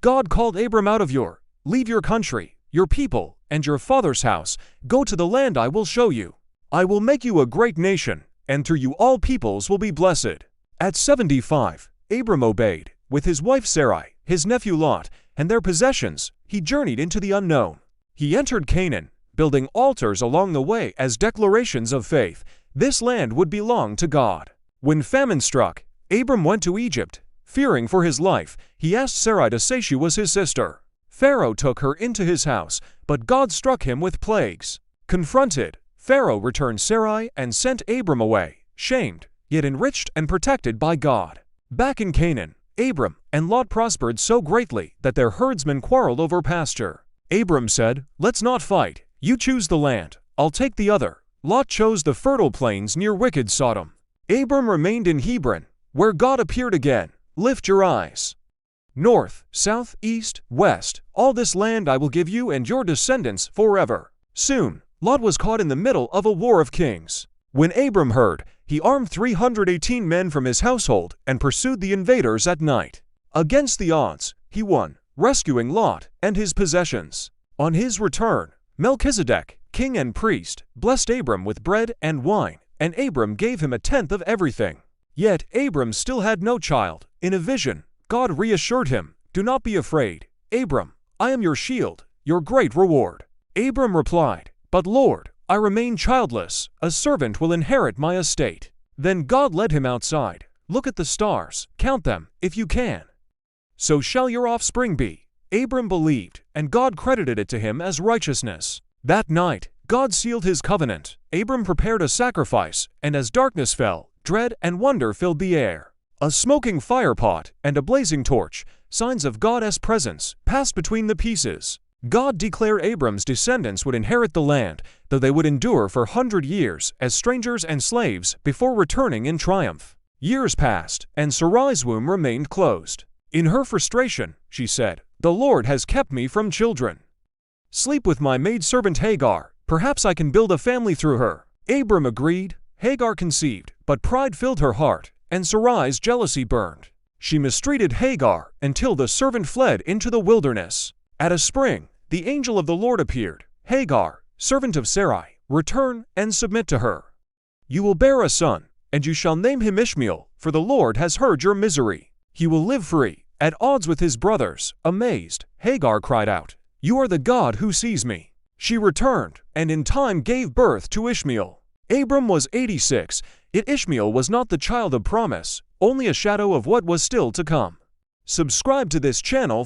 God called Abram out of leave your country, your people, and your father's house. Go to the land I will show you. I will make you a great nation, and through you all peoples will be blessed. At 75, Abram obeyed. With his wife Sarai, his nephew Lot, and their possessions, he journeyed into the unknown. He entered Canaan, building altars along the way as declarations of faith. This land would belong to God. When famine struck, Abram went to Egypt. Fearing for his life, he asked Sarai to say she was his sister. Pharaoh took her into his house, but God struck him with plagues. Confronted, Pharaoh returned Sarai and sent Abram away, shamed, yet enriched and protected by God. Back in Canaan, Abram and Lot prospered so greatly that their herdsmen quarreled over pasture. Abram said, "Let's not fight. You choose the land, I'll take the other." Lot chose the fertile plains near wicked Sodom. Abram remained in Hebron, where God appeared again. Lift your eyes. North, south, east, west, all this land I will give you and your descendants forever. Soon, Lot was caught in the middle of a war of kings. When Abram heard, he armed 318 men from his household and pursued the invaders at night. Against the odds, he won, rescuing Lot and his possessions. On his return, Melchizedek, king and priest, blessed Abram with bread and wine, and Abram gave him a tenth of everything. Yet Abram still had no child. In a vision, God reassured him, "Do not be afraid, Abram, I am your shield, your great reward." Abram replied, "But Lord, I remain childless, a servant will inherit my estate." Then God led him outside. "Look at the stars, count them, if you can. So shall your offspring be." Abram believed, and God credited it to him as righteousness. That night, God sealed his covenant. Abram prepared a sacrifice, and as darkness fell, dread and wonder filled the air. A smoking firepot and a blazing torch, signs of God's presence, passed between the pieces. God declared Abram's descendants would inherit the land, though they would endure for 100 years as strangers and slaves before returning in triumph. Years passed, and Sarai's womb remained closed. In her frustration, she said, "The Lord has kept me from children. Sleep with my maidservant Hagar, perhaps I can build a family through her." Abram agreed. Hagar conceived, but pride filled her heart, and Sarai's jealousy burned. She mistreated Hagar until the servant fled into the wilderness. At a spring, the angel of the Lord appeared. "Hagar, servant of Sarai, return and submit to her. You will bear a son, and you shall name him Ishmael, for the Lord has heard your misery. He will live free, at odds with his brothers." Amazed, Hagar cried out, "You are the God who sees me." She returned, and in time gave birth to Ishmael. Abram was 86, yet Ishmael was not the child of promise, only a shadow of what was still to come. Subscribe to this channel